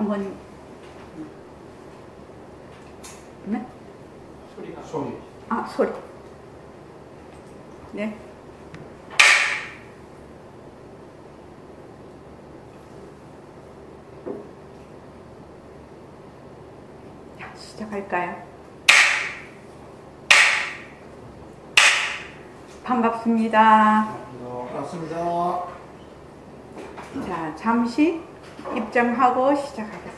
한번. 네? 소리. 아, 소리. 네. 자, 시작할까요? 반갑습니다. 반갑습니다. 자, 잠시 입장하고 시작하겠습니다.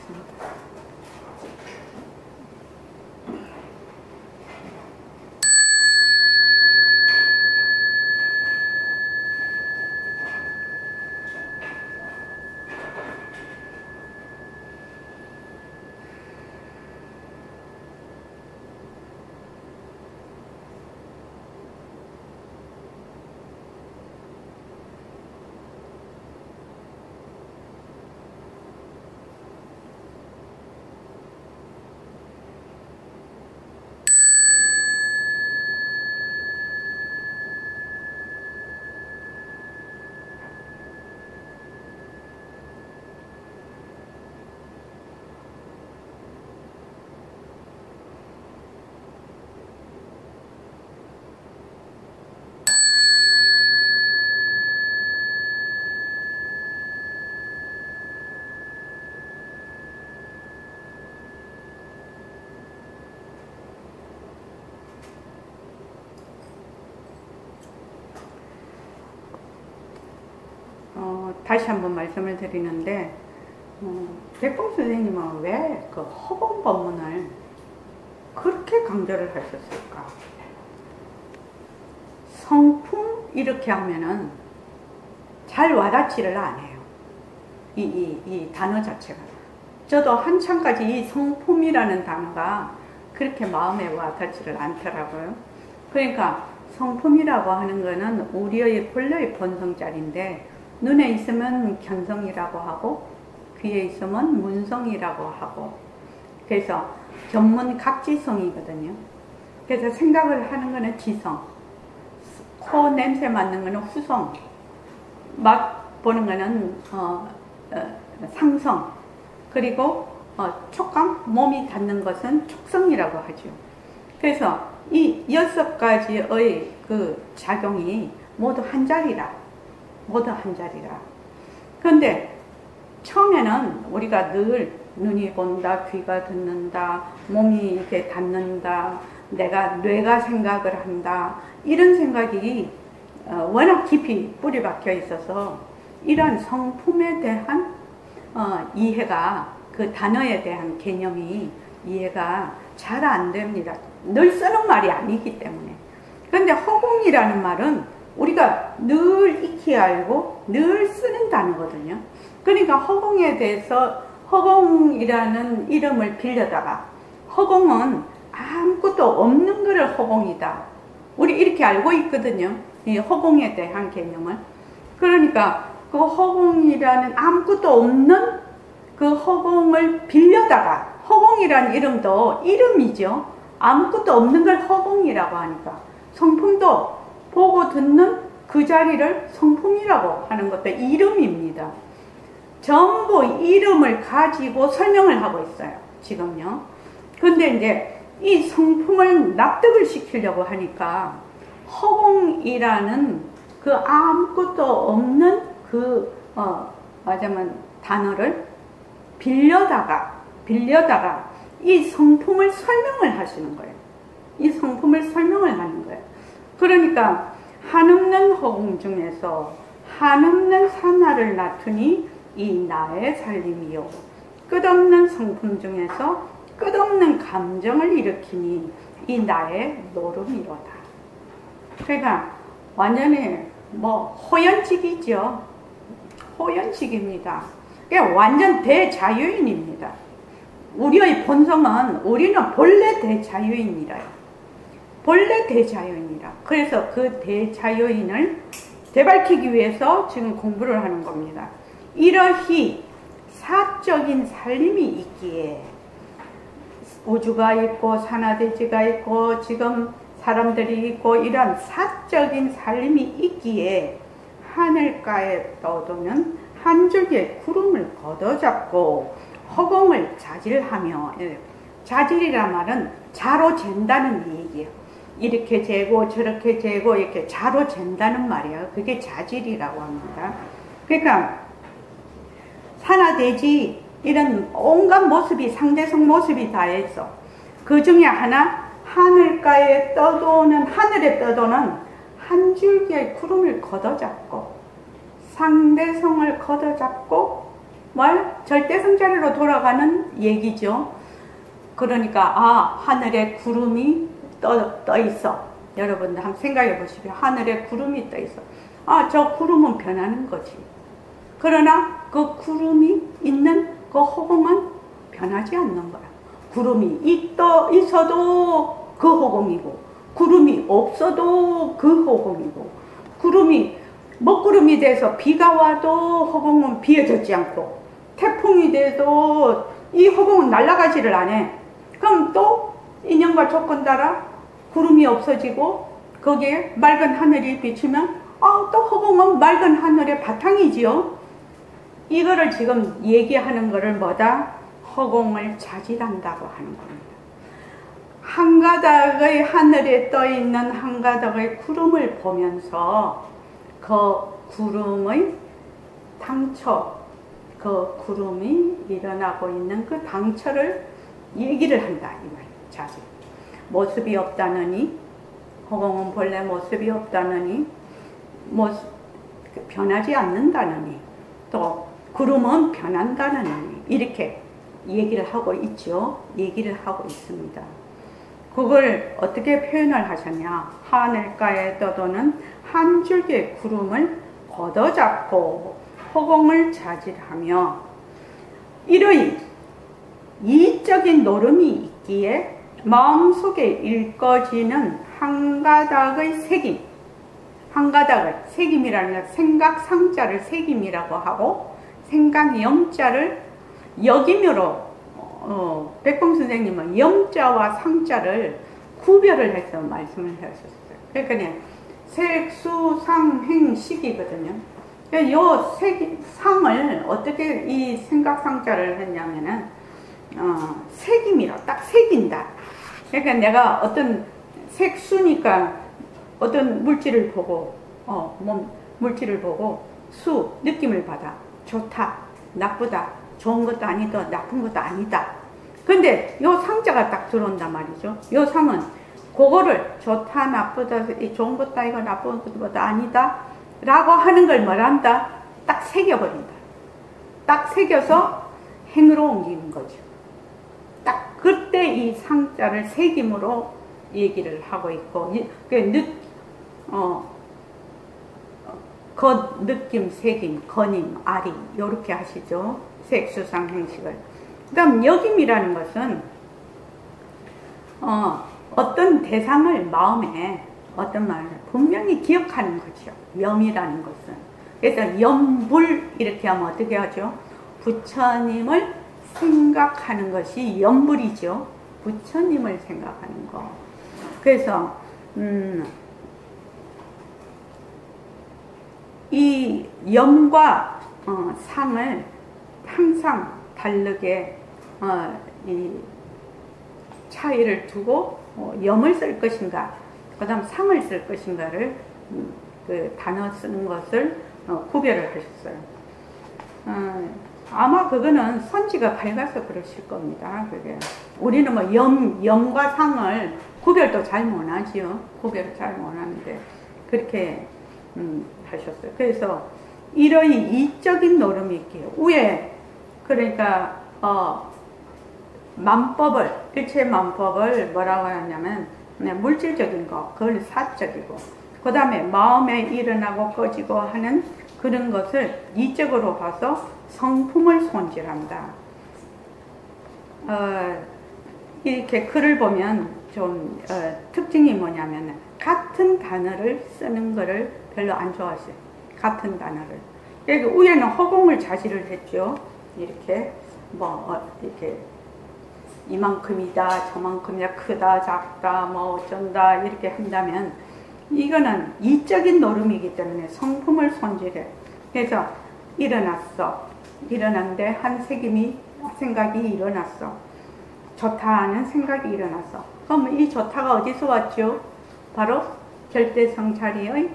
다시 한번 말씀을 드리는데, 백봉 선생님은 왜 그 허공 법문을 그렇게 강조를 하셨을까? 성품 이렇게 하면은 잘 와닿지를 않아요. 이 단어 자체가. 저도 한참까지 이 성품이라는 단어가 그렇게 마음에 와닿지를 않더라고요. 그러니까 성품이라고 하는 거는 우리의 본래의 본성자리인데, 눈에 있으면 견성이라고 하고 귀에 있으면 문성이라고 하고, 그래서 전문 각지성이거든요. 그래서 생각을 하는 거는 지성, 코 냄새 맡는 거는 후성, 맛 보는 거는 상성, 그리고 촉감, 몸이 닿는 것은 촉성이라고 하죠. 그래서 이 6가지의 그 작용이 모두 한 자리라. 모두 한 자리라. 그런데 처음에는 우리가 늘 눈이 본다, 귀가 듣는다, 몸이 이렇게 닿는다, 뇌가 생각을 한다, 이런 생각이 워낙 깊이 뿌리 박혀 있어서 이런 성품에 대한 이해가, 그 단어에 대한 개념이 이해가 잘 안 됩니다. 늘 쓰는 말이 아니기 때문에. 그런데 허공이라는 말은 우리가 늘 익히 알고 늘 쓰는 단어거든요. 그러니까 허공에 대해서 허공이라는 이름을 빌려다가, 허공은 아무것도 없는 거를 허공이다, 우리 이렇게 알고 있거든요. 이 허공에 대한 개념을. 그러니까 그 허공이라는 아무것도 없는 그 허공을 빌려다가, 허공이라는 이름도 이름이죠. 아무것도 없는 걸 허공이라고 하니까 성품도 보고 듣는 그 자리를 성품이라고 하는 것도 이름입니다. 전부 이름을 가지고 설명을 하고 있어요, 지금요. 근데 이제 이 성품을 납득을 시키려고 하니까 허공이라는 그 아무것도 없는 그 말하자면 단어를 빌려다가 이 성품을 설명을 하시는 거예요. 이 성품을 설명을 하는 거예요. 그러니까 한없는 허공 중에서 한없는 산하를 나투니 이 나의 살림이요, 끝없는 성품 중에서 끝없는 감정을 일으키니 이 나의 노름이로다. 그러니까 완전히 호연직이죠. 호연직입니다. 그러니까 완전 대자유인입니다. 우리의 본성은, 우리는 본래 대자유인이라요. 본래 대자유인이라. 그래서 그 대자유인을 되밟히기 위해서 지금 공부를 하는 겁니다. 이러히 사적인 살림이 있기에, 우주가 있고 산하대지가 있고 지금 사람들이 있고, 이런 사적인 살림이 있기에 하늘가에 떠도는 한 줄기의 구름을 걷어잡고 허공을 자질하며, 자질이란 말은 자로 잰다는 얘기예요. 이렇게 재고 저렇게 재고 이렇게 자로 잰다는 말이에요. 그게 자질이라고 합니다. 그러니까 산하대지 이런 온갖 모습이, 상대성 모습이 다 있어. 그 중에 하나, 하늘가에 떠도는, 하늘에 떠도는 한 줄기의 구름을 걷어잡고 상대성을 걷어잡고 절대성 자리로 돌아가는 얘기죠. 그러니까 하늘에 구름이 떠 있어. 여러분들 한번 생각해 보시죠. 하늘에 구름이 떠 있어. 저 구름은 변하는 거지. 그러나 그 구름이 있는 그 허공은 변하지 않는 거야. 구름이 있어도 그 허공이고, 구름이 없어도 그 허공이고, 구름이 먹구름이 돼서 비가 와도 허공은 비어졌지 않고, 태풍이 돼도 이 허공은 날아가지를 않아. 그럼 또 인연과 조건 따라 구름이 없어지고 거기에 맑은 하늘이 비치면 또 허공은 맑은 하늘의 바탕이지요. 이거를 지금 얘기하는 거를 허공을 자질한다고 하는 겁니다. 한 가닥의 하늘에 떠 있는 한 가닥의 구름을 보면서 그 구름의 당처, 그 구름이 일어나고 있는 그 당처를 얘기를 한다 이 말이에요. 자질. 모습이 없다느니, 허공은 본래 모습이 없다느니, 변하지 않는다느니, 또 구름은 변한다느니, 이렇게 얘기를 하고 있죠. 얘기를 하고 있습니다. 그걸 어떻게 표현을 하셨냐? 하늘가에 떠도는 한 줄기의 구름을 걷어잡고 허공을 자질하며, 이의 이적인 노름이 있기에 마음속에 읽어지는 한 가닥의 색임, 한 가닥을, 색임이라는 건 생각상자를 색임이라고 하고, 생각 염자를 역임으로, 백봉 선생님은 염자와 상자를 구별을 해서 말씀을 하셨어요. 그러니까 색, 수, 상, 행, 식이거든요. 이 상을 어떻게 이 생각상자를 했냐면은, 색임이라, 딱 색인다. 그러니까 내가 어떤 색수니까 어떤 물질을 보고, 물질을 보고, 느낌을 받아. 좋다, 나쁘다, 좋은 것도 아니다, 나쁜 것도 아니다. 근데 요 상자가 딱 들어온단 말이죠. 요 상은 그거를 좋다, 나쁘다, 좋은 것도 아니고 나쁜 것도 아니다 라고 하는 걸 뭐란다? 딱 새겨버린다. 딱 새겨서 행으로 옮기는 거죠. 딱 그때 이 상자를 새김으로 얘기를 하고 있고, 느낌, 새김, 거님, 아리, 요렇게 하시죠. 색수상 행식을. 그 다음 역임이라는 것은 어떤 대상을 마음에, 어떤 말을 분명히 기억하는 거죠. 염이라는 것은. 그래서 염불 이렇게 하면 어떻게 하죠? 부처님을 생각하는 것이 염불이죠. 부처님을 생각하는 거. 그래서 이 염과 상을 항상 다르게 이 차이를 두고 염을 쓸 것인가, 그 다음 상을 쓸 것인가를 그 단어 쓰는 것을 구별을 하셨어요. 아마 그거는 선지가 밝아서 그러실 겁니다. 그게 우리는 뭐 염과 상을 구별도 잘 못하지요. 구별을 잘 못하는데 그렇게 하셨어요. 그래서 이러이 이적인 노름이 있기에 위에, 그러니까 만법을, 일체 만법을 뭐라고 하냐면 물질적인 거, 그걸 사적이고, 그 다음에 마음에 일어나고 꺼지고 하는 그런 것을 이적으로 봐서 성품을 손질한다. 이렇게 글을 보면 좀 특징이 뭐냐면 같은 단어를 쓰는 거를 별로 안 좋아하세요. 같은 단어를. 여기 위에는 허공을 자질을 했죠. 이렇게 이렇게 이만큼이다, 저만큼이다, 크다, 작다, 뭐 어쩐다 이렇게 한다면, 이거는 이적인 노름이기 때문에 성품을 손질해. 그래서 일어났어. 일어났는데 한 색임이 생각이 일어났어. 좋다 하는 생각이 일어났어. 그럼 이 좋다가 어디서 왔죠? 바로 절대성자리의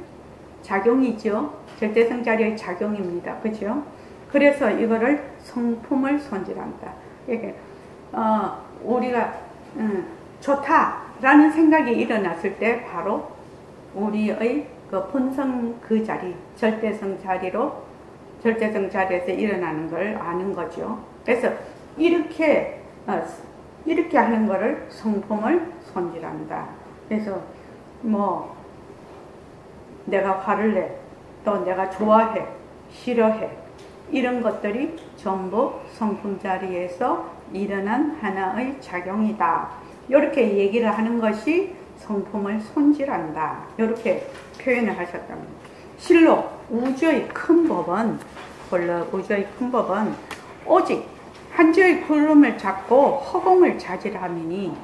작용이죠. 절대성자리의 작용입니다. 그죠? 그래서 이거를 성품을 손질한다. 이게 우리가 좋다라는 생각이 일어났을 때 바로 우리의 그 본성 그 자리, 절대성 자리에서 일어나는 걸 아는 거죠. 그래서 이렇게 하는 거를 성품을 손질한다. 그래서 뭐 내가 화를 내, 또 내가 좋아해, 싫어해, 이런 것들이 전부 성품 자리에서 일어난 하나의 작용이다. 이렇게 얘기를 하는 것이 성품을 손질한다. 이렇게 표현을 하셨답니다. 실로 우주의 큰 법은 오직 한 지의 구름을 잡고 허공을 자질함이니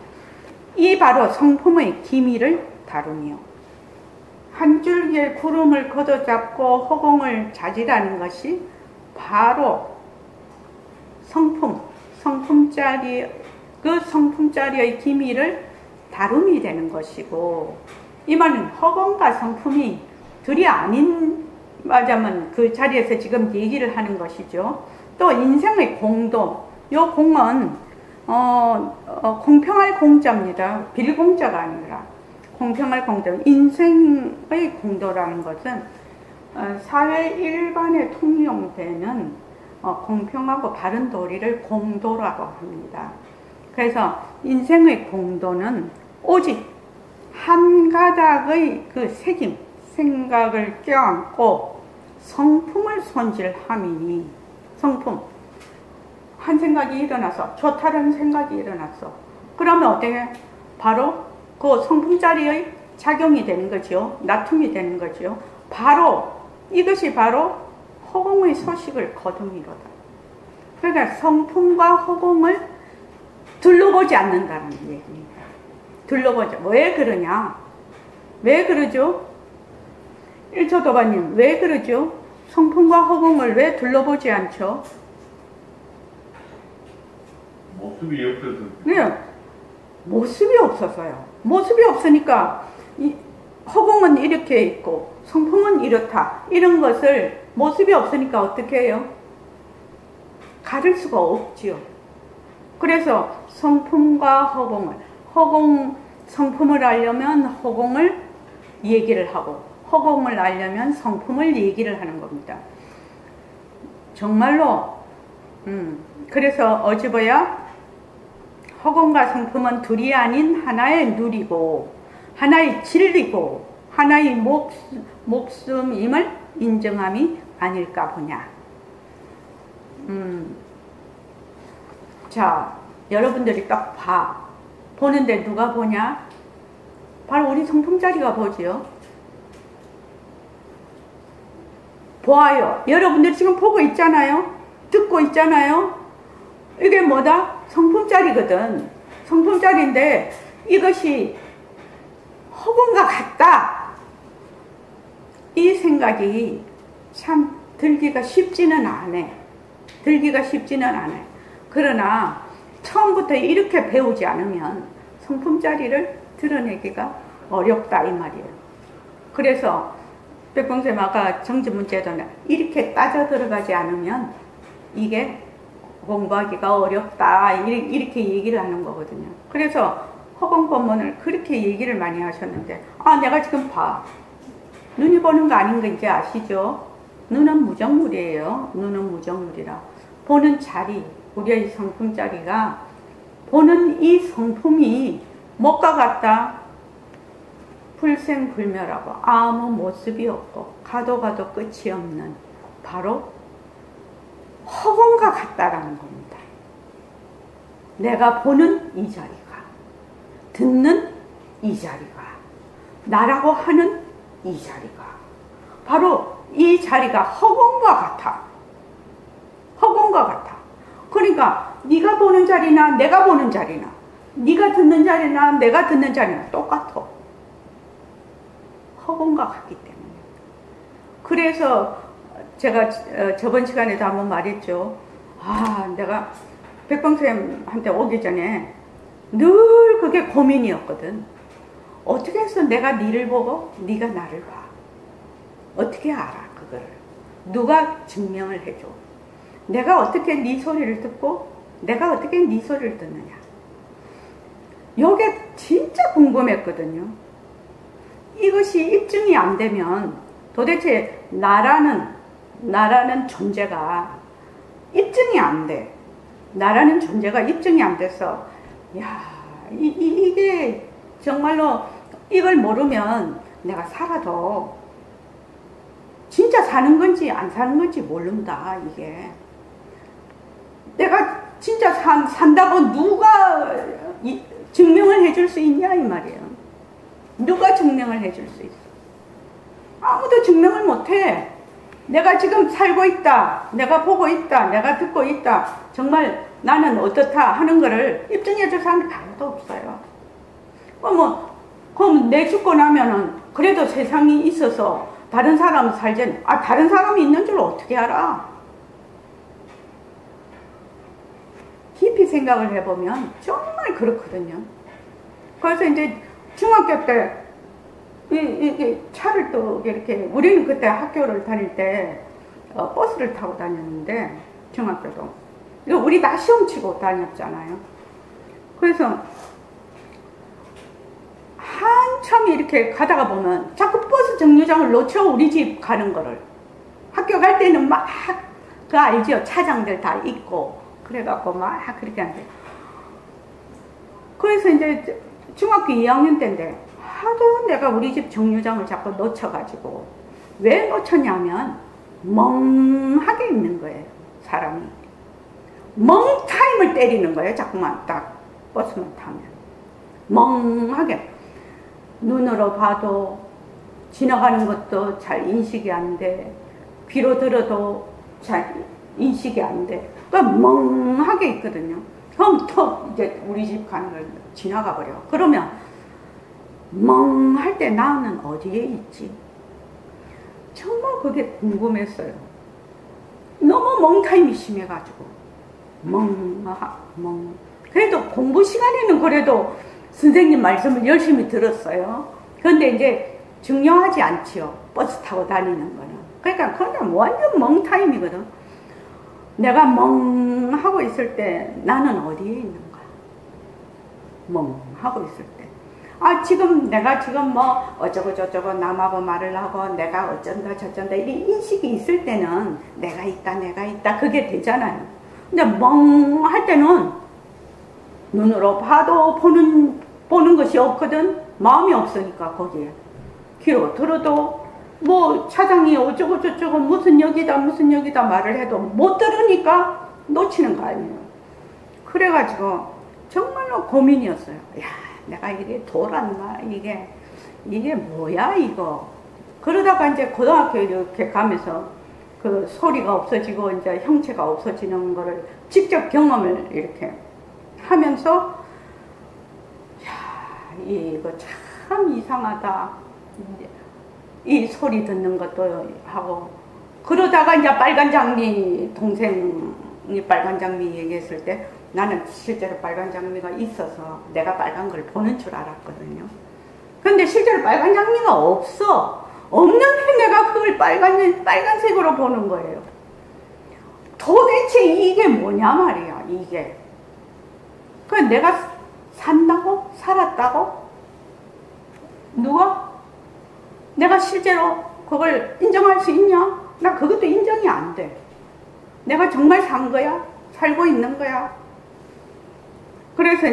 이 바로 성품의 기미를 다루며, 한 줄기의 구름을 걷어잡고 허공을 자질하는 것이 바로 성품짜리, 그 성품짜리의 기미를 다룸이 되는 것이고, 이 말은 허공과 성품이 둘이 아닌 말하자면 그 자리에서 지금 얘기를 하는 것이죠. 또 인생의 공도, 요 공은 공평할 공자입니다. 빌공자가 아니라 공평할 공자. 인생의 공도라는 것은 사회 일반에 통용되는 공평하고 바른 도리를 공도라고 합니다. 그래서 인생의 공도는 오직 한 가닥의 그 생각을 껴안고 성품을 손질함이니, 성품, 한 생각이 일어나서, 좋다는 생각이 일어났어. 그러면 어떻게? 바로 그 성품자리의 작용이 되는 거죠. 나툼이 되는 거죠. 이것이 바로 허공의 소식을 거둠이로다. 그러니까 성품과 허공을 둘러보지 않는다는 얘기입니다. 둘러보죠. 왜 그러냐? 왜 그러죠? 1초 도반님, 왜 그러죠? 성품과 허공을 왜 둘러보지 않죠? 모습이 없어서. 네, 모습이 없어서요. 모습이 없으니까 허공은 이렇게 있고 성품은 이렇다. 이런 것을 모습이 없으니까 어떻게 해요? 가릴 수가 없지요. 그래서 성품과 성품을 알려면 허공을 얘기를 하고, 허공을 알려면 성품을 얘기를 하는 겁니다. 정말로 그래서 어지보야 허공과 성품은 둘이 아닌 하나의 누리고 하나의 진리고 하나의 목숨임을 인정함이 아닐까 보냐. 자, 여러분들이 딱 보는데 누가 보냐? 바로 우리 성품자리가 보지요. 보아요. 여러분들 지금 보고 있잖아요. 듣고 있잖아요. 이게 뭐다? 성품자리거든. 성품자리인데 이것이 허공과 같다. 이 생각이 참 들기가 쉽지는 않아. 그러나 처음부터 이렇게 배우지 않으면 성품자리를 드러내기가 어렵다 이 말이에요. 그래서 백봉쌤 아까 정지문제도 이렇게 따져 들어가지 않으면 이게 공부하기가 어렵다 이렇게 얘기를 하는 거거든요. 그래서 허공 법문을 그렇게 얘기를 많이 하셨는데, 내가 지금 눈이 보는 거 아닌 거 이제 아시죠? 눈은 무정물이에요. 눈은 무정물이라 보는 자리, 우리의 성품 자리가 보는 이 성품이 뭐가 같다? 불생불멸하고 아무 모습이 없고 가도 끝이 없는 바로 허공과 같다라는 겁니다. 내가 보는 이 자리가, 듣는 이 자리가, 나라고 하는 이 자리가 바로 이 자리가 허공과 같아. 허공과 같아. 그러니까 네가 보는 자리나 내가 보는 자리나, 네가 듣는 자리나 내가 듣는 자리나 똑같아. 허공과 같기 때문에. 그래서 제가 저번 시간에도 한번 말했죠. 내가 백봉쌤한테 오기 전에 늘 그게 고민이었거든. 어떻게 해서 내가 니를 보고 니가 나를 봐. 어떻게 알아 그거를. 누가 증명을 해줘. 내가 어떻게 니 소리를 듣고 내가 어떻게 니 소리를 듣느냐. 요게 진짜 궁금했거든요. 이것이 입증이 안 되면 도대체 나라는 존재가 입증이 안 돼. 나라는 존재가 입증이 안 돼서 야, 이게 정말로 이걸 모르면 내가 살아도 진짜 사는 건지 안 사는 건지 모른다. 이게 내가 진짜 산다고 누가 증명을 해줄 수 있냐 이 말이에요. 누가 증명을 해줄 수 있어? 아무도 증명을 못해. 내가 지금 살고 있다, 내가 보고 있다, 내가 듣고 있다, 정말 나는 어떻다 하는 거를 입증해 줄 사람이 아무도 없어요. 그럼 내 죽고 나면은 그래도 세상이 있어서 다른 사람 살지, 다른 사람이 있는 줄 어떻게 알아? 깊이 생각을 해보면 정말 그렇거든요. 그래서 이제 중학교 때 이 차를 또 이렇게, 우리는 그때 학교를 다닐 때 버스를 타고 다녔는데, 중학교도 우리 다 시험 치고 다녔잖아요. 그래서 한참 이렇게 가다가 보면 자꾸 버스 정류장을 놓쳐 우리 집 가는 거를. 학교 갈 때는 막 그 알죠? 차장들 다 있고 그래갖고 막 그렇게 하는데, 그래서 이제 중학교 2학년 때인데 하도 내가 우리 집 정류장을 자꾸 놓쳐가지고, 왜 놓쳤냐면 멍하게 있는 거예요. 사람이 멍타임을 때리는 거예요. 자꾸만 딱 버스만 타면 멍하게, 눈으로 봐도 지나가는 것도 잘 인식이 안 돼, 귀로 들어도 잘 인식이 안 돼. 그러니까 멍하게 있거든요. 그럼 또 이제 우리 집 가는 걸 지나가 버려. 그러면 멍할 때 나는 어디에 있지? 정말 그게 궁금했어요. 너무 멍타임이 심해가지고 멍. 그래도 공부 시간에는 그래도 선생님 말씀을 열심히 들었어요. 그런데 이제 중요하지 않지요. 버스 타고 다니는 거는. 그러니까 그냥 완전 멍타임이거든. 내가 멍하고 있을 때 나는 어디에 있는가? 멍하고 있을 때. 내가 지금 뭐 어쩌고 남하고 말을 하고 내가 어쩐다 저쩐다 이 인식이 있을 때는 내가 있다 그게 되잖아요. 근데 멍할 때는 눈으로 봐도 보는 것이 없거든. 마음이 없으니까 거기에. 귀로 들어도 뭐 차장이 어쩌고 저쩌고 무슨 역이다 말을 해도 못 들으니까 놓치는 거 아니에요. 그래가지고 정말로 고민이었어요. 야, 내가 이게 돌았나? 이게 뭐야 이거? 그러다가 이제 고등학교 이렇게 가면서 그 소리가 없어지고 이제 형체가 없어지는 거를 직접 경험을 이렇게 하면서, 야, 이거 참 이상하다. 이 소리 듣는 것도 하고. 그러다가 이제 빨간 장미, 동생이 빨간 장미 얘기했을 때 나는 실제로 빨간 장미가 있어서 내가 빨간 걸 보는 줄 알았거든요. 근데 실제로 빨간 장미가 없어. 없는데 내가 그걸 빨간색으로 보는 거예요. 도대체 이게 뭐냐 말이야, 이게. 그 내가 산다고? 살았다고? 누가? 내가 실제로 그걸 인정할 수 있냐? 나 그것도 인정이 안 돼. 내가 정말 산 거야? 살고 있는 거야? 그래서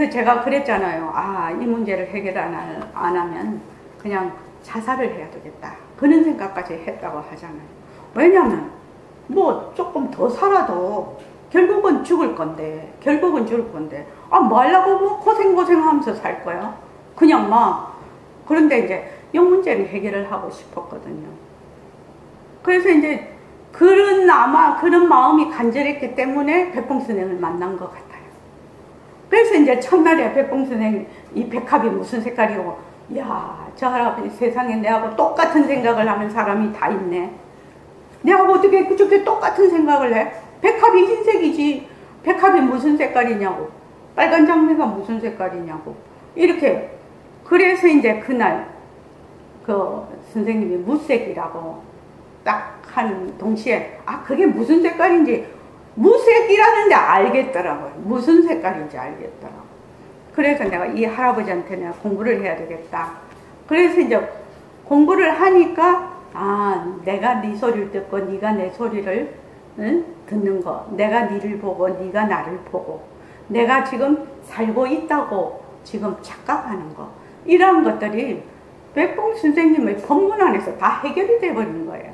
제가 그랬잖아요. 이 문제를 해결 안 하면 그냥 자살을 해야 되겠다. 그런 생각까지 했다고 하잖아요. 왜냐면 뭐 조금 더 살아도 결국은 죽을 건데 뭐 하려고 뭐 고생하면서 살 거야? 그냥 그런데 이제 이 문제를 해결을 하고 싶었거든요. 그래서 이제 아마 그런 마음이 간절했기 때문에 백봉선생을 만난 것 같아요. 그래서 이제 첫날에 백봉선생 이 백합이 무슨 색깔이고, 야, 저 할아버지 세상에 내하고 똑같은 생각을 하는 사람이 다 있네. 내가 어떻게 그저께 똑같은 생각을 해? 백합이 흰색이지. 백합이 무슨 색깔이냐고. 빨간 장미가 무슨 색깔이냐고. 이렇게. 그래서 이제 그날 그 선생님이 무색이라고 딱 한 동시에 그게 무슨 색깔인지 무색이라는데 알겠더라고요. 무슨 색깔인지 알겠더라고요. 그래서 내가 이 할아버지한테 내가 공부를 해야 되겠다. 그래서 이제 공부를 하니까 내가 네 소리를 듣고 네가 내 소리를 듣는 거. 내가 네를 보고 네가 나를 보고 내가 지금 살고 있다고 지금 착각하는 거. 이런 것들이 백봉 선생님의 법문 안에서 다 해결이 돼버린 거예요.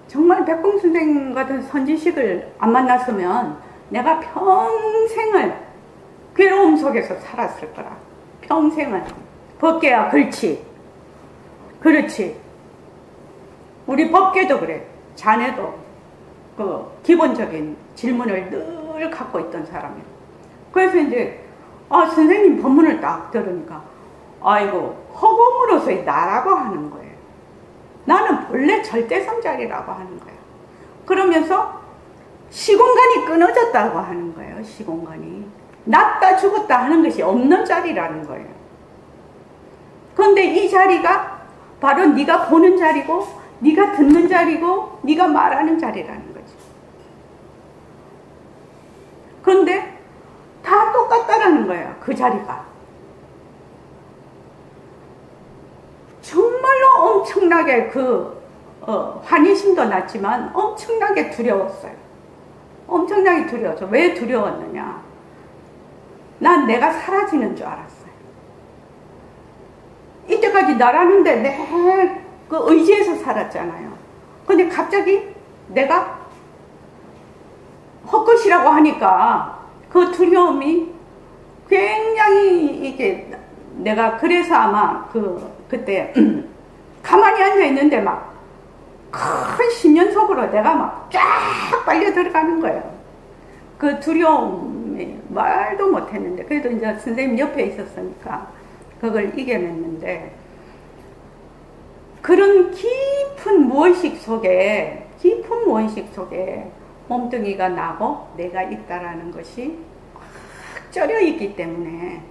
정말 백봉 선생님 같은 선지식을 안 만났으면 내가 평생을 괴로움 속에서 살았을 거라. 평생을. 법계야, 그렇지. 그렇지. 우리 법계도 그래. 자네도 그 기본적인 질문을 늘 갖고 있던 사람이에요. 그래서 이제 선생님 법문을 딱 들으니까 아이고 허공으로서의 나라고 하는 거예요. 나는 본래 절대성자리라고 하는 거예요. 그러면서 시공간이 끊어졌다고 하는 거예요. 시공간이. 났다 죽었다 하는 것이 없는 자리라는 거예요. 그런데 이 자리가 바로 네가 보는 자리고 네가 듣는 자리고 네가 말하는 자리라는 거지. 그런데 다 똑같다라는 거예요. 그 자리가. 정말로 엄청나게 환희심도 났지만 엄청나게 두려웠어요. 엄청나게 두려워서. 왜 두려웠느냐? 난 내가 사라지는 줄 알았어요. 이때까지 나라는데 내 그 의지에서 살았잖아요. 근데 갑자기 내가 헛것이라고 하니까 그 두려움이 굉장히 이게 내가 그래서 아마 그때 가만히 앉아있는데 막 큰 심연 속으로 내가 막 쫙 빨려 들어가는 거예요. 그 두려움이 말도 못했는데 그래도 이제 선생님 옆에 있었으니까 그걸 이겨냈는데 그런 깊은 무의식 속에 몸뚱이가 나고 내가 있다라는 것이 확 쩔여 있기 때문에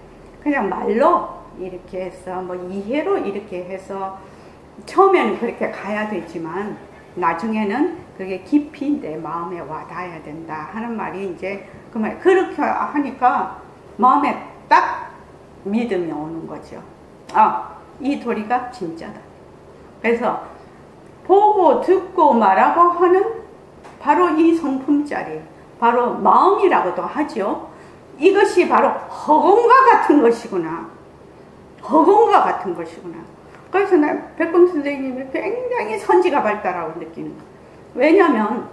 그냥 말로 이렇게 해서 이해로 이렇게 해서 처음에는 그렇게 가야 되지만 나중에는 그게 깊이 내 마음에 와닿아야 된다 하는 말이 이제 그 말 그렇게 하니까 마음에 딱 믿음이 오는 거죠. 이 도리가 진짜다. 그래서 보고 듣고 말하고 하는 바로 이 성품짜리, 바로 마음이라고도 하죠. 이것이 바로 허공과 같은 것이구나. 허공과 같은 것이구나. 그래서 난 백봉 선생님이 굉장히 선지가 밝다라고 느끼는 거예요. 왜냐하면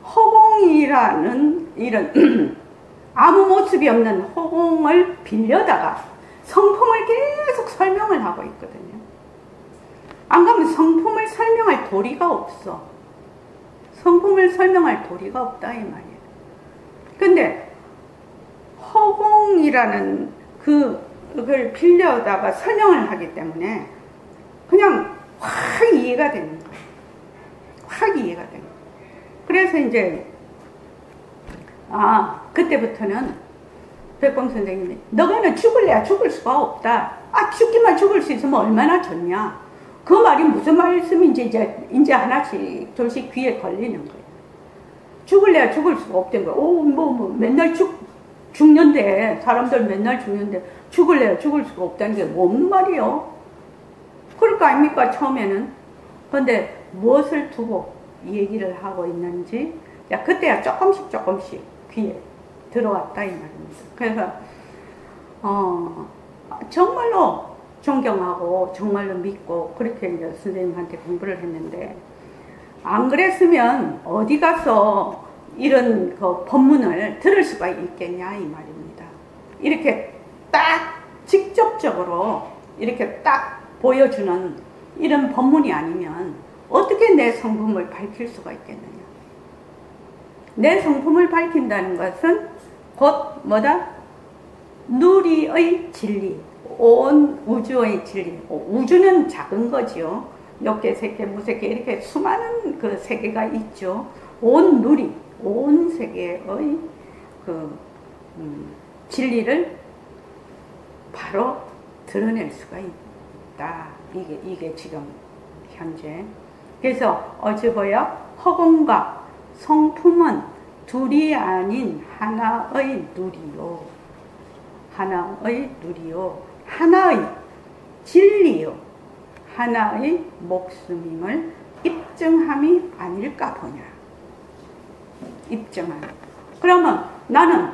허공이라는 이런 아무 모습이 없는 허공을 빌려다가 성품을 계속 설명을 하고 있거든요. 안 그러면 성품을 설명할 도리가 없어. 성품을 설명할 도리가 없다 이 말이에요. 근데 허공이라는 그걸 빌려다가 설명을 하기 때문에 그냥 확 이해가 되는 거예요. 확 이해가 되는 거예요. 그래서 이제 그때부터는 백봉 선생님이 너가는 죽을래야 죽을 수가 없다. 죽기만 죽을 수 있으면 얼마나 좋냐. 그 말이 무슨 말씀인지 이제 하나씩 둘씩 귀에 걸리는 거예요. 죽을래야 죽을 수가 없던 거예요. 맨날 죽는데 사람들 맨날 죽는데 죽을래야 죽을 수가 없다는 게 뭔 말이요? 그럴 거 아닙니까 처음에는. 그런데 무엇을 두고 이 얘기를 하고 있는지 그때야 조금씩 귀에 들어왔다 이 말입니다. 그래서 정말로 존경하고 정말로 믿고 그렇게 이제 선생님한테 공부를 했는데 안 그랬으면 어디 가서 이런 그 법문을 들을 수가 있겠냐 이 말입니다. 이렇게 딱 직접적으로 이렇게 딱 보여주는 이런 법문이 아니면 어떻게 내 성품을 밝힐 수가 있겠느냐. 내 성품을 밝힌다는 것은 곧 뭐다? 누리의 진리, 온 우주의 진리. 우주는 작은 거지요. 역계, 색계, 무색계 이렇게 수많은 그 세계가 있죠. 온 누리, 온 세계의 그 진리를 바로 드러낼 수가 있다. 이게 지금 현재. 그래서 어찌 보여 허공과 성품은 둘이 아닌 하나의 누리요. 하나의 누리요. 하나의 진리요. 하나의 목숨임을 입증함이 아닐까 보냐. 입증함. 그러면 나는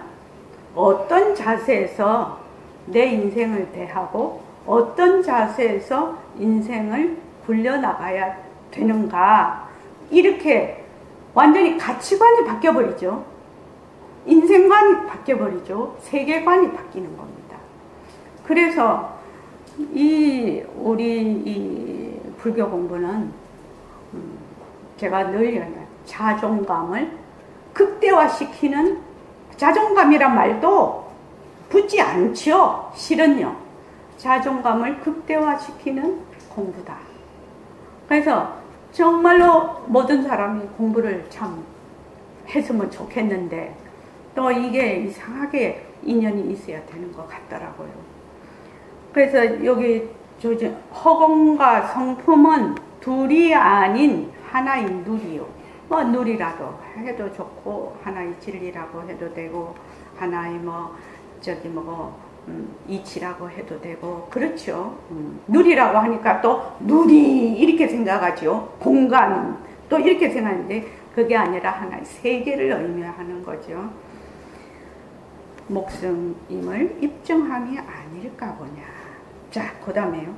어떤 자세에서 내 인생을 대하고 어떤 자세에서 인생을 굴려나가야 되는가. 이렇게 완전히 가치관이 바뀌어버리죠. 인생관이 바뀌어버리죠. 세계관이 바뀌는 겁니다. 그래서 우리 불교 공부는 제가 늘 자존감을 극대화시키는, 자존감이란 말도 붙지 않죠. 실은요. 자존감을 극대화시키는 공부다. 그래서 정말로 모든 사람이 공부를 참 했으면 좋겠는데 또 이게 이상하게 인연이 있어야 되는 것 같더라고요. 그래서 여기 허공과 성품은 둘이 아닌 하나의 누리요. 뭐 누리라도 해도 좋고 하나의 진리라고 해도 되고 하나의 이치라고 해도 되고 그렇죠. 누리라고 하니까 또 누리 이렇게 생각하죠. 공간 또 이렇게 생각하는데 그게 아니라 하나의 세계를 의미하는 거죠. 목숨임을 입증함이 아닐까 보냐. 자, 그 다음에요.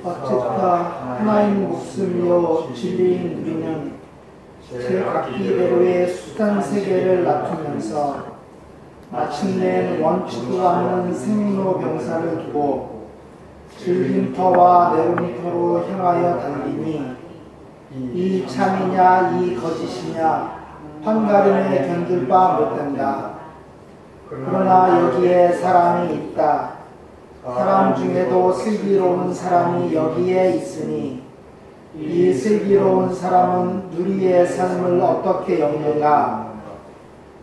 어쨌다 하나인 목숨이요 진리인 누리는 제 각기대로의 수단 세계를 낮추면서 마침내 원치도 않는 생로병사를 두고 질림터와 내림터로 향하여 달리니 이 참이냐 이 거짓이냐 판가름에 견줄 바 못된다. 그러나 여기에 사람이 있다. 사람 중에도 슬기로운 사람이 여기에 있으니 이 슬기로운 사람은 누리의 삶을 어떻게 엮는가?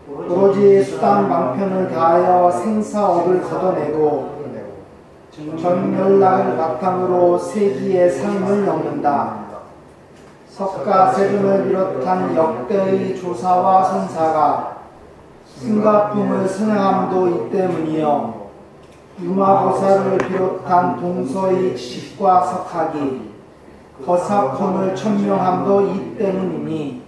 오로지 수단 방편을 다하여 생사업을 걷어내고 전멸락을 바탕으로 세기의 삶을 엮는다. 석가 세금을 비롯한 역대의 조사와 선사가 승가품을 승행함도 이 때문이요. 유마보살을 비롯한 동서의 지식과 석학이 거사품을 천명함도 이 때문이니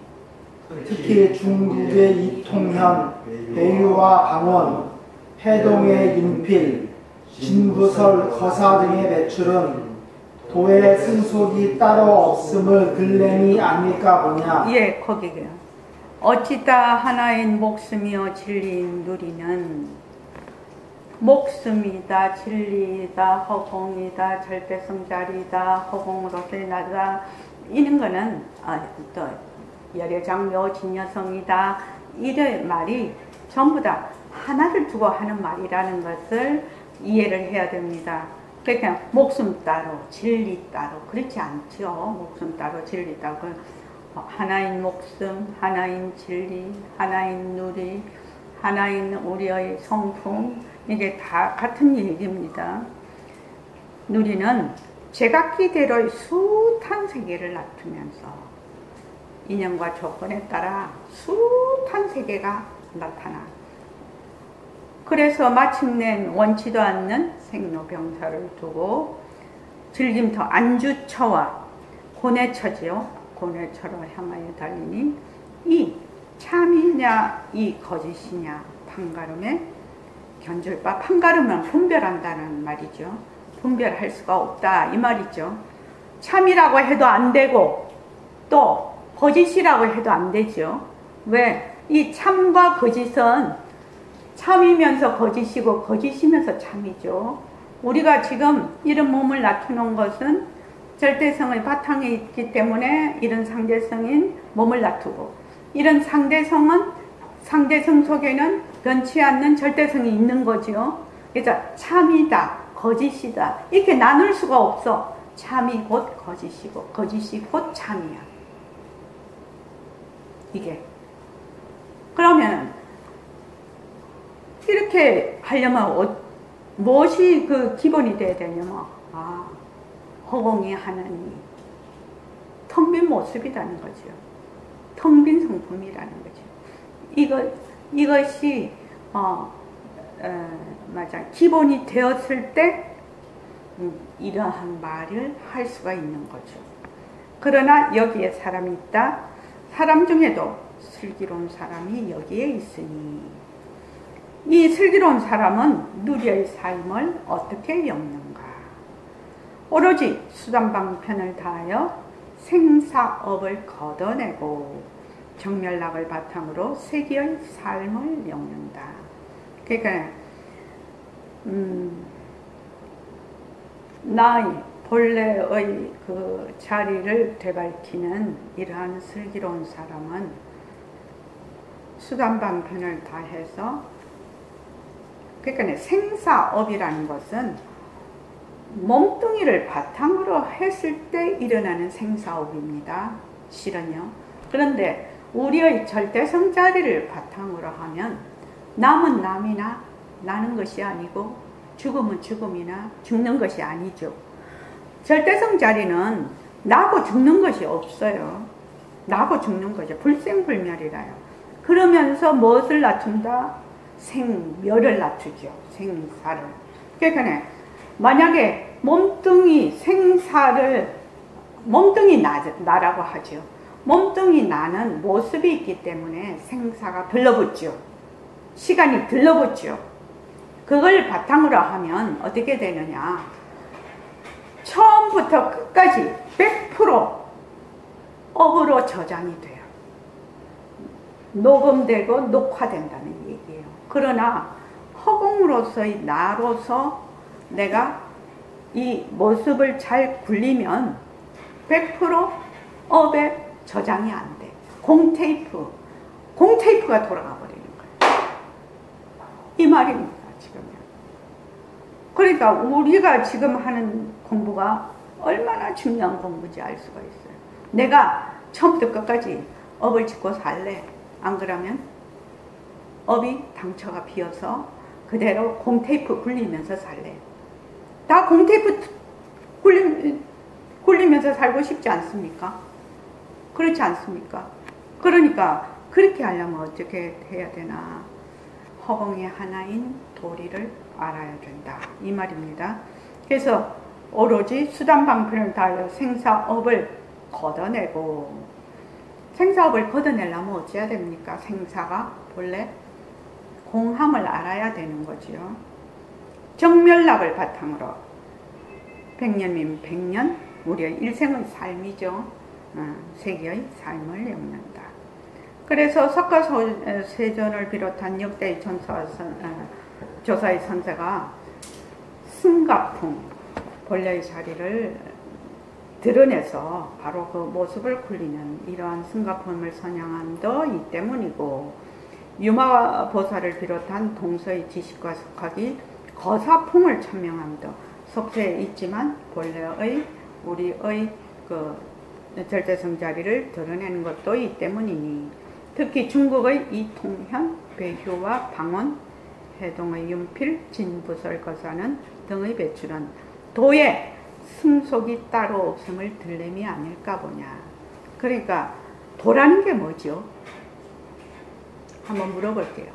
특히 중국의 이통현, 배유와 방원, 해동의 윤필, 진부설, 거사 등의 매출은 도의 승속이 따로 없음을 글램이 아닐까 보냐. 예, 거기에요. 어찌다 하나인 목숨이요 진리인 누리는 목숨이다, 진리이다, 허공이다, 절대성자리다, 허공으로서 나다 이런 거는 또 열애장묘 진여성이다 이런 말이 전부 다 하나를 두고 하는 말이라는 것을 이해를 해야 됩니다. 그러니까 목숨 따로 진리 따로 그렇지 않죠. 목숨 따로 진리 따로 하나인 목숨, 하나인 진리, 하나인 누리, 하나인 우리의 성품 이게 다 같은 얘기입니다. 누리는 제각기대로의 숱한 세계를 나타면서 인연과 조건에 따라 숱한 세계가 나타나. 그래서 마침내 원치도 않는 생로병사를 두고 즐김터 안주처와 고뇌처지요. 고뇌처로 향하여 달리니 이 참이냐 이 거짓이냐 판가름에 견줄 바. 판가름은 분별한다는 말이죠. 분별할 수가 없다 이 말이죠. 참이라고 해도 안 되고 또 거짓이라고 해도 안 되죠. 왜? 이 참과 거짓은 참이면서 거짓이고 거짓이면서 참이죠. 우리가 지금 이런 몸을 나타놓은 것은 절대성의 바탕에 있기 때문에 이런 상대성인 몸을 놔두고 이런 상대성은 상대성 속에는 변치 않는 절대성이 있는 거죠. 그래서 참이다, 거짓이다. 이렇게 나눌 수가 없어. 참이 곧 거짓이고 거짓이 곧 참이야. 이게. 그러면 이렇게 하려면 무엇이 그 기본이 돼야 되냐면 허공이 하나님 텅 빈 모습이라는 거죠. 텅 빈 성품이라는 거죠. 이것이 맞아. 기본이 되었을 때 이러한 말을 할 수가 있는 거죠. 그러나 여기에 사람이 있다. 사람 중에도 슬기로운 사람이 여기에 있으니 이 슬기로운 사람은 누리의 삶을 어떻게 엮는가? 오로지 수단방편을 다하여 생사업을 걷어내고 정멸락을 바탕으로 세기의 삶을 엮는다. 그러니까 나의 본래의 그 자리를 되밟히는 이러한 슬기로운 사람은 수단방편을 다해서, 그러니까 생사업이라는 것은 몸뚱이를 바탕으로 했을 때 일어나는 생사업입니다. 실은요. 그런데 우리의 절대성 자리를 바탕으로 하면 남은 남이나 나는 것이 아니고 죽음은 죽음이나 죽는 것이 아니죠. 절대성 자리는 나고 죽는 것이 없어요. 나고 죽는 거죠. 불생불멸이라요. 그러면서 무엇을 낮춘다? 생멸을 낮추죠. 생사를. 그러니까 만약에 몸뚱이 생사를, 몸뚱이 나라고 하죠. 몸뚱이 나는 모습이 있기 때문에 생사가 들러붙죠. 시간이 들러붙죠. 그걸 바탕으로 하면 어떻게 되느냐? 처음부터 끝까지 100% 업으로 저장이 돼요. 녹음되고 녹화된다는 얘기예요. 그러나 허공으로서의 나로서 내가 이 모습을 잘 굴리면 100% 업에 저장이 안 돼. 공테이프가 돌아가 버리는 거예요. 이 말입니다, 지금요. 그러니까 우리가 지금 하는 공부가 얼마나 중요한 공부인지 알 수가 있어요. 내가 처음부터 끝까지 업을 짓고 살래. 안 그러면 업이 당처가 비어서 그대로 공테이프 굴리면서 살래. 다 공테이프 굴리면서 살고 싶지 않습니까? 그렇지 않습니까? 그러니까 그렇게 하려면 어떻게 해야 되나? 허공의 하나인 도리를 알아야 된다. 이 말입니다. 그래서 오로지 수단방편을 다하여 생사업을 걷어내고, 생사업을 걷어내려면 어찌해야 됩니까? 생사가 본래 공함을 알아야 되는 거지요. 정멸락을 바탕으로 100년이면 100년 우리의 일생의 삶이죠. 세계의 삶을 엮는다. 그래서 석가세존을 비롯한 역대의 조사의 선세가 승가풍, 본래의 자리를 드러내서 바로 그 모습을 굴리는 이러한 승가품을 선양함도 이 때문이고, 유마보살을 비롯한 동서의 지식과 속학이 거사풍을 천명함도 속세에 있지만 본래의 우리의 그 절대성 자리를 드러내는 것도 이 때문이니, 특히 중국의 이통현, 배효와 방원, 해동의 윤필, 진부설 거사는 등의 배출은 도의 승속이 따로 없음을 들림이 아닐까 보냐. 그러니까 도라는 게 뭐죠? 한번 물어볼게요.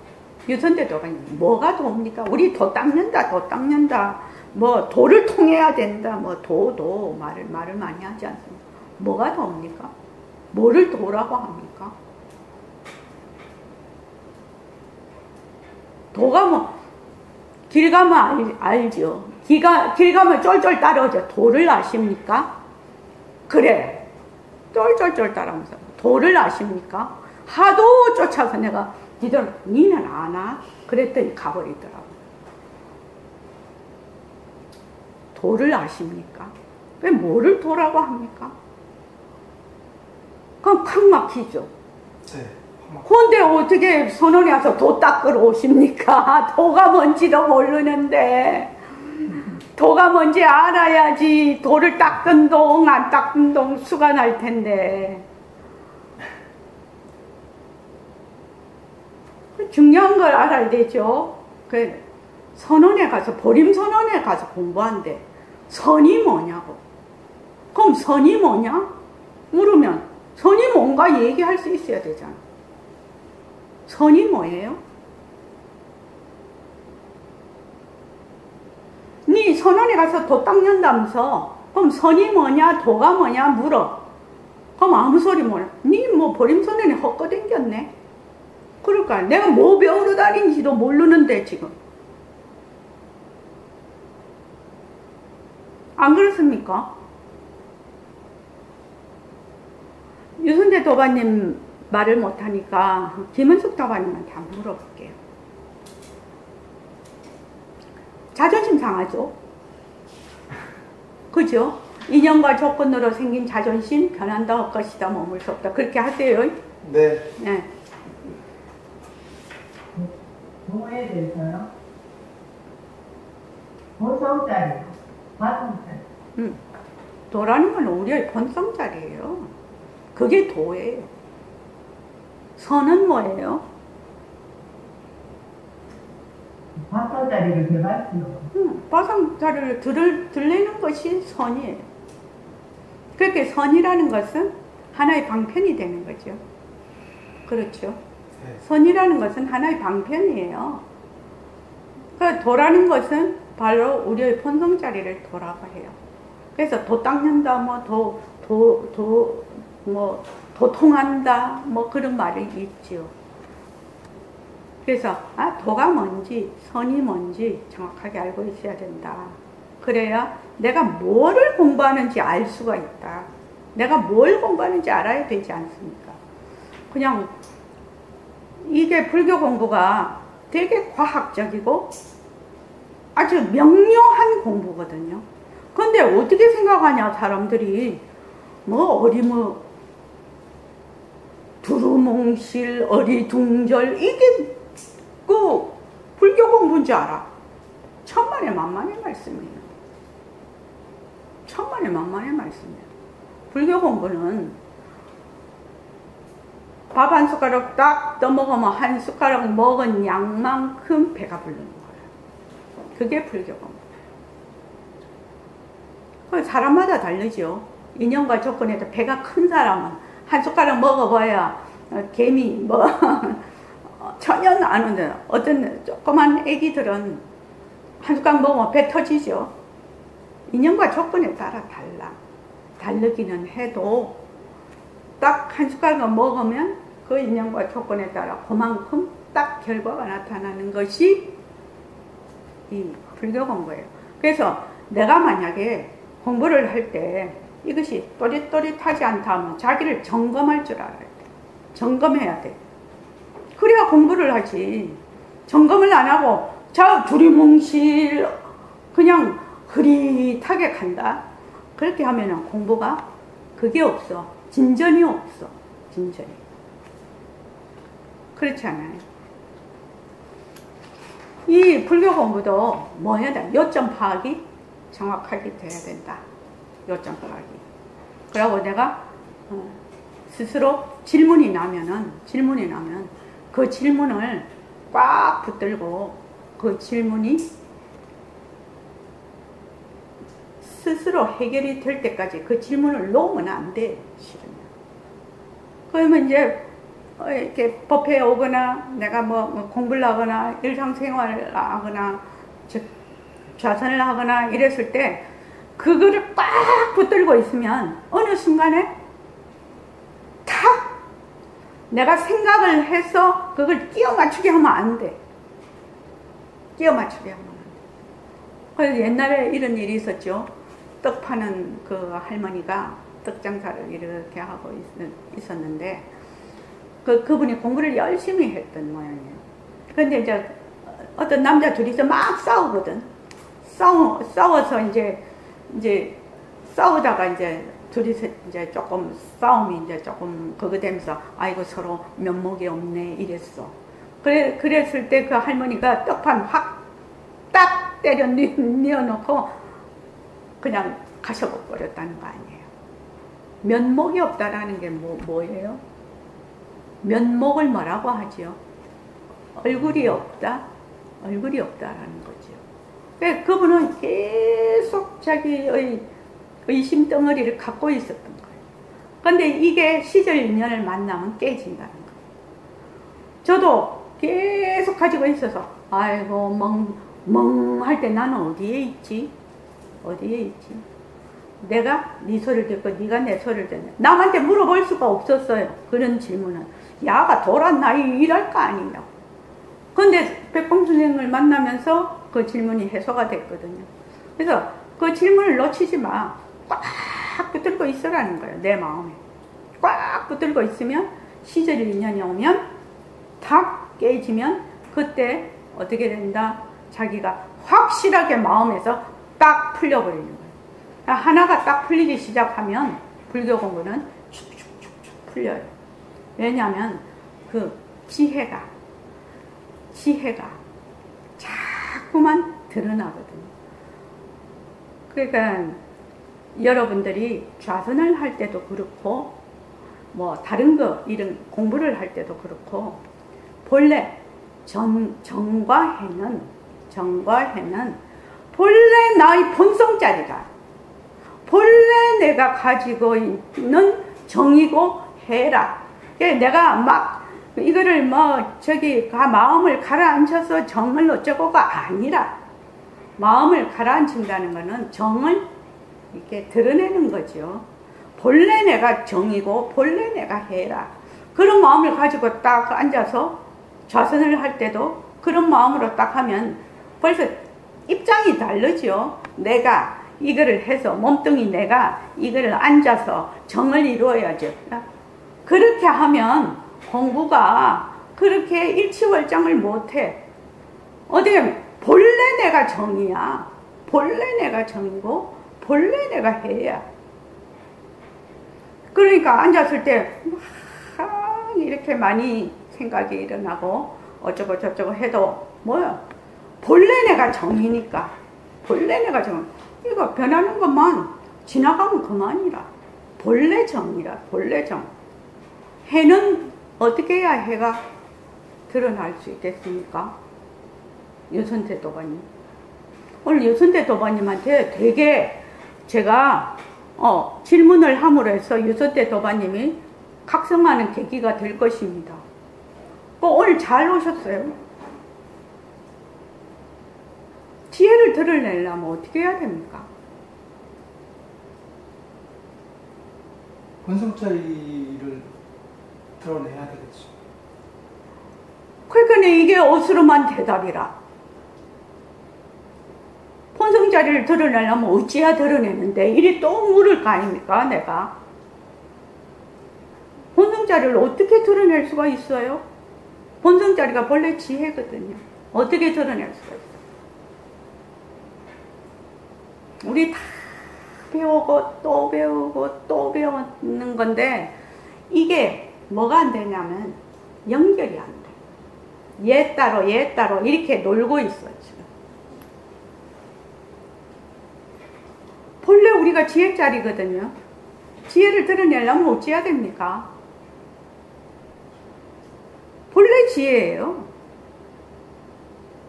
유선대도가 뭐가 도입니까? 우리 도 닦는다. 뭐 도를 통해야 된다. 뭐 도 말을 많이 하지 않습니까? 뭐가 도입니까? 뭐를 도라고 합니까? 도가 뭐 길 가면 알죠. 길 가면 쫄쫄 따라오죠. 도를 아십니까? 그래. 쫄쫄 따라오면서 도를 아십니까? 하도 쫓아서 내가 니는 아나? 그랬더니 가버리더라고. 도를 아십니까? 왜 뭐를 도라고 합니까? 그럼 콱 막히죠. 네. 근데 어떻게 선원이 와서 도 닦으러 오십니까? 도가 뭔지도 모르는데. 도가 뭔지 알아야지 도를 닦은 동 안 닦은 동 수가 날 텐데. 중요한 걸 알아야 되죠. 그 선원에 가서 보림선원에 가서 공부한대. 선이 뭐냐고. 그럼 선이 뭐냐? 물으면 선이 뭔가 얘기할 수 있어야 되잖아. 선이 뭐예요? 네 선원에 가서 도 닦는다면서 그럼 선이 뭐냐 도가 뭐냐 물어. 그럼 아무 소리 못해. 네 뭐 보림선원에 헛거댕겼네. 그러니까 내가 뭐 배우러 다니는지도 모르는데 지금. 안 그렇습니까? 유순재 도반님 말을 못하니까 김은숙 도반님한테 한번 물어볼게요. 자존심 상하죠? 그죠? 인연과 조건으로 생긴 자존심 변한다 할 것이다 머물 수 없다. 그렇게 하세요. 네. 네. 도에 대해서요? 본성자리요. 마성자리. 도라는 건 우리의 본성자리예요. 그게 도예요. 선은 뭐예요? 마성자리를 개발해요. 바상자리를 들리는 것이 선이에요. 그렇게 선이라는 것은 하나의 방편이 되는 거죠. 그렇죠. 선이라는 것은 하나의 방편이에요. 그 도라는 것은 바로 우리의 본성자리를 도라고 해요. 그래서 도 닦는다, 도통한다, 뭐 그런 말이 있죠. 그래서 도가 뭔지 선이 뭔지 정확하게 알고 있어야 된다. 그래야 내가 뭐를 공부하는지 알 수가 있다. 내가 뭘 공부하는지 알아야 되지 않습니까? 그냥 이게 불교 공부가 되게 과학적이고 아주 명료한 공부거든요. 근데 어떻게 생각하냐 사람들이 두루뭉실 어리둥절 이게 그 불교 공부인 줄 알아. 천만의 만만의 말씀이에요. 천만의 만만의 말씀이에요. 불교 공부는 밥 한 숟가락 딱 떠먹으면 한 숟가락 먹은 양만큼 배가 부르는 거예요. 그게 불교 공부. 사람마다 다르죠. 인연과 조건에도 배가 큰 사람은 한 숟가락 먹어봐야 개미 전혀 안 오는데 어떤 조그만 애기들은 한 숟가락 먹으면 배 터지죠. 인연과 조건에 따라 다르기는 해도 딱 한 숟가락 먹으면 그 인연과 조건에 따라 그만큼 딱 결과가 나타나는 것이 이 불교 공부예요. 그래서 내가 만약에 공부를 할 때 이것이 또릿또릿하지 않다 하면 자기를 점검할 줄 알아야 돼. 점검해야 돼. 그래야 공부를 하지. 점검을 안 하고 두리뭉실 그냥 흐릿하게 간다. 그렇게 하면은 공부가 그게 없어. 진전이 없어. 진전이. 그렇지 않아요? 이 불교 공부도 뭐 해야 돼? 요점 파악이 정확하게 돼야 된다. 요점 파악이. 그리고 내가 스스로 질문이 나면 그 질문을 꽉 붙들고 그 질문이 스스로 해결이 될 때까지 그 질문을 놓으면 안 돼, 실은. 그러면 이제 이렇게 법회에 오거나 내가 공부를 하거나 일상생활을 하거나 좌선을 하거나 이랬을 때 그거를 꽉 붙들고 있으면 어느 순간에 탁 내가 생각을 해서 그걸 끼워 맞추게 하면 안 돼. 끼워 맞추게 하면 안 돼. 그래서 옛날에 이런 일이 있었죠. 떡 파는 그 할머니가 떡 장사를 이렇게 하고 있었는데 그분이 공부를 열심히 했던 모양이에요. 그런데 이제 어떤 남자 둘이서 막 싸우거든. 싸워서 이제 싸우다가 이제 둘이서 이제 조금 싸움이 이제 조금 그거 되면서 아이고 서로 면목이 없네 이랬어. 그랬을 때 그 할머니가 떡판 확 딱 때려 뉘어놓고 그냥 가셔버렸다는 거 아니에요. 면목이 없다라는 게 뭐예요? 면목을 뭐라고 하지요? 얼굴이 없다? 얼굴이 없다라는 거죠. 그러니까 그분은 계속 자기의 의심 덩어리를 갖고 있었던 거예요. 근데 이게 시절 인연을 만나면 깨진다는 거예요. 저도 계속 가지고 있어서 아이고 멍할 때 나는 어디에 있지? 어디에 있지? 내가 네 소리를 듣고 네가 내 소리를 듣네. 남한테 물어볼 수가 없었어요. 그런 질문은. 야가 돌았나 이랄까 아니냐고. 근데 백봉 선생님을 만나면서 그 질문이 해소가 됐거든요. 그래서 그 질문을 놓치지 마. 꽉 붙들고 있으라는 거예요. 내 마음에. 꽉 붙들고 있으면 시절 인연이 오면 탁 깨지면 그때 어떻게 된다? 자기가 확실하게 마음에서 딱 풀려버리는 거예요. 하나가 딱 풀리기 시작하면 불교 공부는 축축축축 풀려요. 왜냐하면 그 지혜가 자꾸만 드러나거든요. 그러니까 여러분들이 좌선을 할 때도 그렇고 뭐 다른 거 이런 공부를 할 때도 그렇고 본래 정과 해는 본래 나의 본성짜리다. 본래 내가 가지고 있는 정이고 해라. 내가 막 이거를 마음을 가라앉혀서 정을 어쩌고가 아니라 마음을 가라앉힌다는 거는 정을 이렇게 드러내는 거죠. 본래 내가 정이고 본래 내가 해라. 그런 마음을 가지고 딱 앉아서 좌선을 할 때도 그런 마음으로 딱 하면 벌써 입장이 다르죠. 내가 이거를 해서 몸뚱이 내가 이거를 앉아서 정을 이루어야죠. 그렇게 하면 공부가 그렇게 일치월장을 못해. 어떻게 본래 내가 정이야. 본래 내가 정이고 본래 내가 해야. 그러니까 앉았을 때 이렇게 많이 생각이 일어나고 어쩌고 저쩌고 해도 뭐야? 본래 내가 정이니까. 본래 내가 정. 이거 변하는 것만 지나가면 그만이라. 본래 정이라. 본래 정. 해는 어떻게 해야 해가 드러날 수 있겠습니까? 유선태 도반님. 오늘 유선태 도반님한테 되게 제가 질문을 함으로 해서 유선태 도반님이 각성하는 계기가 될 것입니다. 오늘 잘 오셨어요. 지혜를 드러내려면 어떻게 해야 됩니까? 본성짜리를 드러내야 되겠죠. 그러니까 이게 어스름한 대답이라. 본성짜리를 드러내려면 어찌해야 드러내는데 이리 또 물을 거 아닙니까 내가? 본성짜리를 어떻게 드러낼 수가 있어요? 본성짜리가 본래 지혜거든요. 어떻게 드러낼 수가 있어요? 우리 다 배우고 또 배우고 또 배우는 건데 이게 뭐가 안 되냐면 연결이 안 돼. 얘 따로 얘 따로 이렇게 놀고 있어 지금. 본래 우리가 지혜짜리거든요. 지혜를 드러내려면 어찌해야 됩니까? 본래 지혜예요.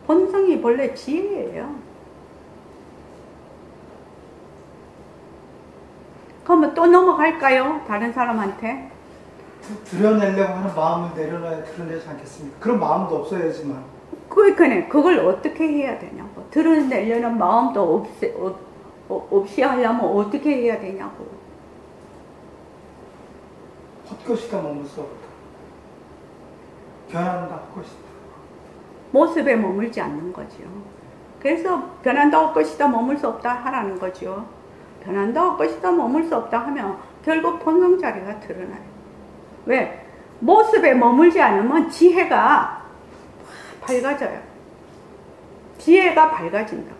본성이 본래 지혜예요. 그러면 또 넘어갈까요? 다른 사람한테? 드러내려고 하는 마음을 내려놔야 드러내지 않겠습니까? 그런 마음도 없어야지만. 그러니까 그걸 어떻게 해야 되냐고. 드러내려는 마음도 없이 하려면 어떻게 해야 되냐고. 헛것이다 머물 수 없다. 변한다 헛것이다. 모습에 머물지 않는 거죠. 그래서 변한다 헛것이다 머물 수 없다 하라는 거죠. 변한다 헛것이다 머물 수 없다 하면 결국 본성자리가 드러나요. 왜? 모습에 머물지 않으면 지혜가 밝아져요. 지혜가 밝아진다.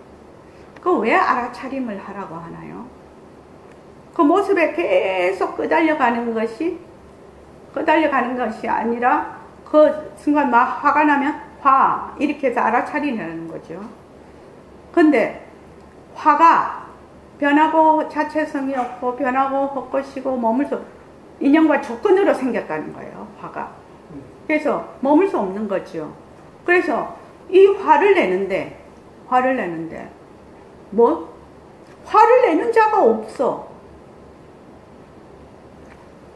그 왜 알아차림을 하라고 하나요? 그 모습에 계속 끄달려가는 것이 아니라 그 순간 막 화가 나면 이렇게 해서 알아차리는 거죠. 근데 화가 변하고 자체성이 없고 변하고 헛것이고 머물 수 인연과 조건으로 생겼다는 거예요. 화가. 그래서 머물 수 없는 거죠. 그래서 이 화를 내는데 뭐? 화를 내는 자가 없어.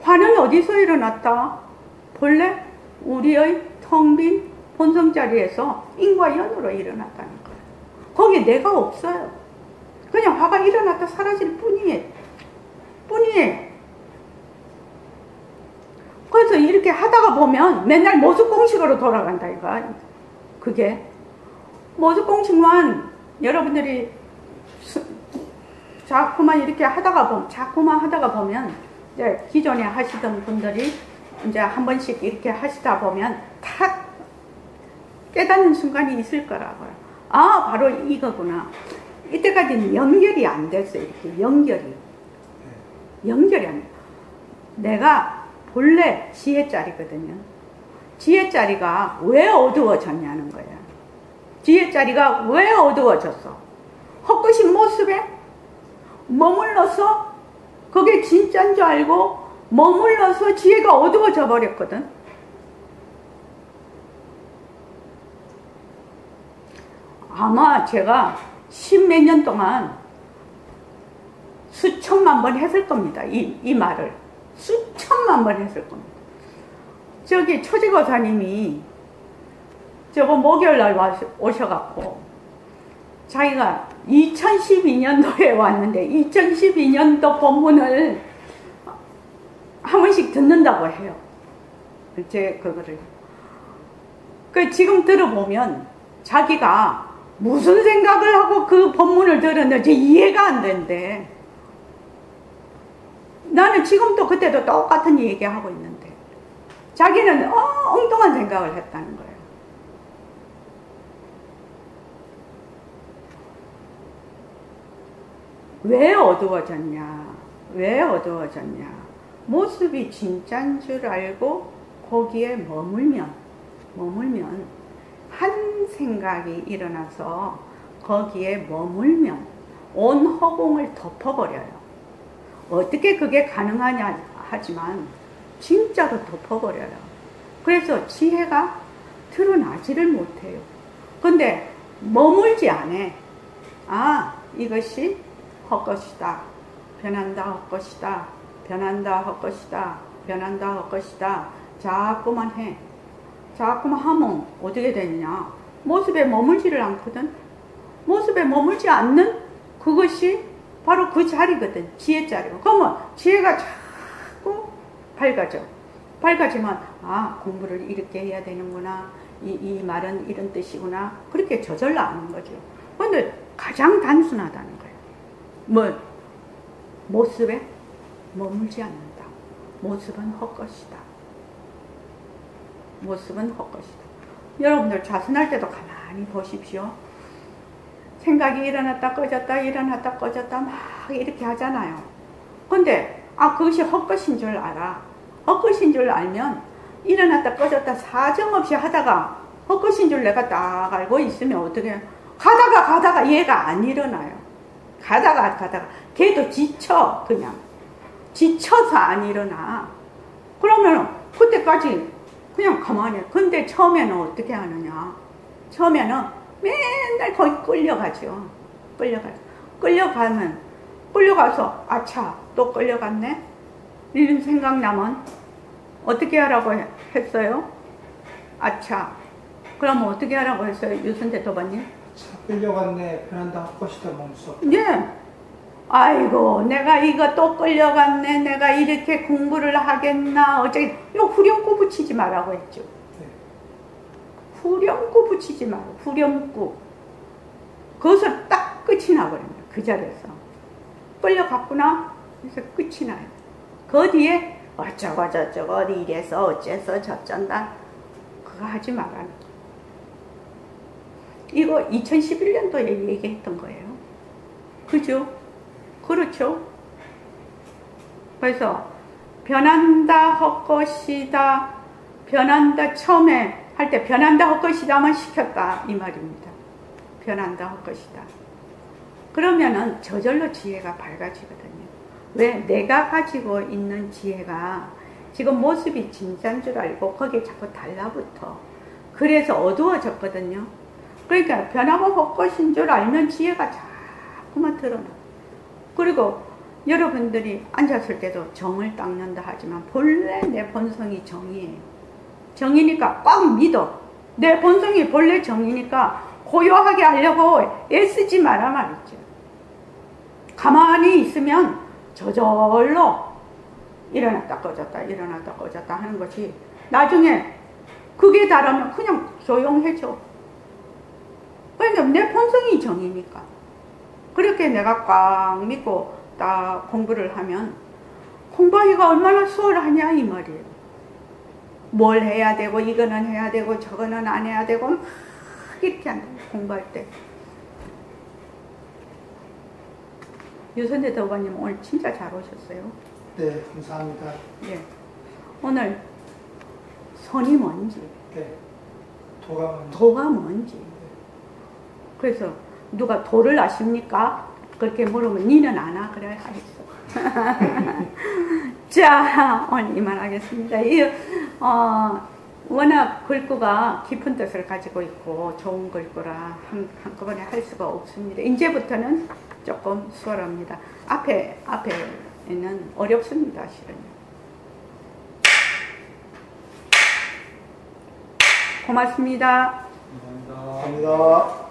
화는 어디서 일어났다? 본래 우리의 텅 빈 본성 자리에서 인과 연으로 일어났다는 거예요. 거기에 내가 없어요. 그냥 화가 일어났다 사라질 뿐이에요. 그래서 이렇게 하다가 보면 맨날 모습공식으로 돌아간다 이거. 그게 모습공식만 여러분들이 자꾸만 하다가 보면 이제 기존에 하시던 분들이 이제 한 번씩 이렇게 하시다 보면 탁 깨닫는 순간이 있을 거라고요. 아, 바로 이거구나. 이때까지는 연결이 안 됐어요. 이렇게 연결이 안 돼. 내가 본래 지혜짜리거든요. 지혜짜리가 왜 어두워졌냐는 거야. 지혜짜리가 왜 어두워졌어? 헛것인 모습에 머물러서 그게 진짜인 줄 알고 머물러서 지혜가 어두워져 버렸거든. 아마 제가 십몇 년 동안 수천만 번 했을 겁니다. 이 말을 수천만 번 했을 겁니다. 저기 초지거사님이 저번 목요일날 오셔갖고 자기가 2012년도에 왔는데 2012년도 본문을 한 번씩 듣는다고 해요. 제 그거를. 지금 들어보면 자기가 무슨 생각을 하고 그 본문을 들었는지 이해가 안 된대. 나는 지금도 그때도 똑같은 얘기하고 있는데 자기는 엉뚱한 생각을 했다는 거예요. 왜 어두워졌냐? 모습이 진짜인 줄 알고 거기에 머물면 한 생각이 일어나서 거기에 머물면 온 허공을 덮어버려요. 어떻게 그게 가능하냐 하지만 진짜로 덮어버려요. 그래서 지혜가 드러나지를 못해요. 근데 머물지 않아. 아, 이것이 헛것이다. 변한다 헛것이다. 자꾸만 해. 자꾸만 하면 어떻게 되느냐. 모습에 머물지를 않거든. 모습에 머물지 않는 그것이 바로 그 자리거든. 지혜 자리고. 그러면 지혜가 자꾸 밝아지면 아, 공부를 이렇게 해야 되는구나. 이 말은 이런 뜻이구나. 그렇게 저절로 아는 거죠. 근데 가장 단순하다는 거예요. 모습에 머물지 않는다. 모습은 헛것이다. 여러분들 자선할 때도 가만히 보십시오. 생각이 일어났다 꺼졌다 막 이렇게 하잖아요. 근데 그것이 헛것인 줄 알아. 헛것인 줄 알면 일어났다 꺼졌다 사정없이 하다가 헛것인 줄 내가 딱 알고 있으면 어떻게 가다가 얘가 안 일어나요. 가다가 걔도 지쳐서 안 일어나. 그러면 그때까지 그냥 가만히 해. 근데 처음에는 어떻게 하느냐. 처음에는 맨날 거기 끌려가죠. 끌려가서 아차 또 끌려갔네. 이런 생각나면 어떻게 하라고 했어요? 아차. 그럼 어떻게 하라고 했어요? 유순태 도반님? 끌려갔네. 변한다 헛것이다 몸소. 예. 아이고 내가 이거 또 끌려갔네. 내가 이렇게 공부를 하겠나. 어쩌겠. 이거 후렴구 붙이지 말라고 했죠. 네. 후렴구 붙이지 말고. 후렴구. 거기서 딱 끝이 나버립니다. 그 자리에서. 끌려갔구나. 그래서 끝이 나요. 그 뒤에 어쩌고 저쩌고 이래서 어째서 저쩐다. 그거 하지 말라는 거. 이거 2011년도에 얘기했던 거예요. 그죠? 그렇죠? 그래서 변한다 헛것이다. 변한다 처음에 할 때 변한다 헛것이다만 시켰다 이 말입니다. 변한다 헛것이다. 그러면은 저절로 지혜가 밝아지거든요. 왜? 내가 가지고 있는 지혜가 지금 모습이 진짜인 줄 알고 거기에 자꾸 달라붙어. 그래서 어두워졌거든요. 그러니까 변하고 헛것인 줄 알면 지혜가 자꾸만 드러나. 그리고 여러분들이 앉았을 때도 정을 닦는다 하지만 본래 내 본성이 정이에요. 정이니까 꽉 믿어. 내 본성이 본래 정이니까 고요하게 하려고 애쓰지 마라 말이죠. 가만히 있으면 저절로 일어났다 꺼졌다 일어났다 꺼졌다 하는 것이 나중에 그게 다르면 그냥 조용해져. 그러니까 내 본성이 정이니까. 그렇게 내가 꽉 믿고 딱 공부를 하면 공부하기가 얼마나 수월하냐 이 말이에요. 뭘 해야 되고 이거는 해야 되고 저거는 안 해야 되고 막 이렇게 한다 공부할 때. 유선대 도관님 오늘 진짜 잘 오셨어요. 네, 감사합니다. 예. 오늘 선이 뭔지, 네, 도가 먼저. 도가 뭔지. 그래서 누가 도를 아십니까? 그렇게 물으면 니는 아나? 그래 하겠어. 자, 오늘 이만하겠습니다. 워낙 글구가 깊은 뜻을 가지고 있고 좋은 글구라 한꺼번에 할 수가 없습니다. 이제부터는 조금 수월합니다. 앞에는 어렵습니다, 실은. 고맙습니다. 감사합니다. 감사합니다.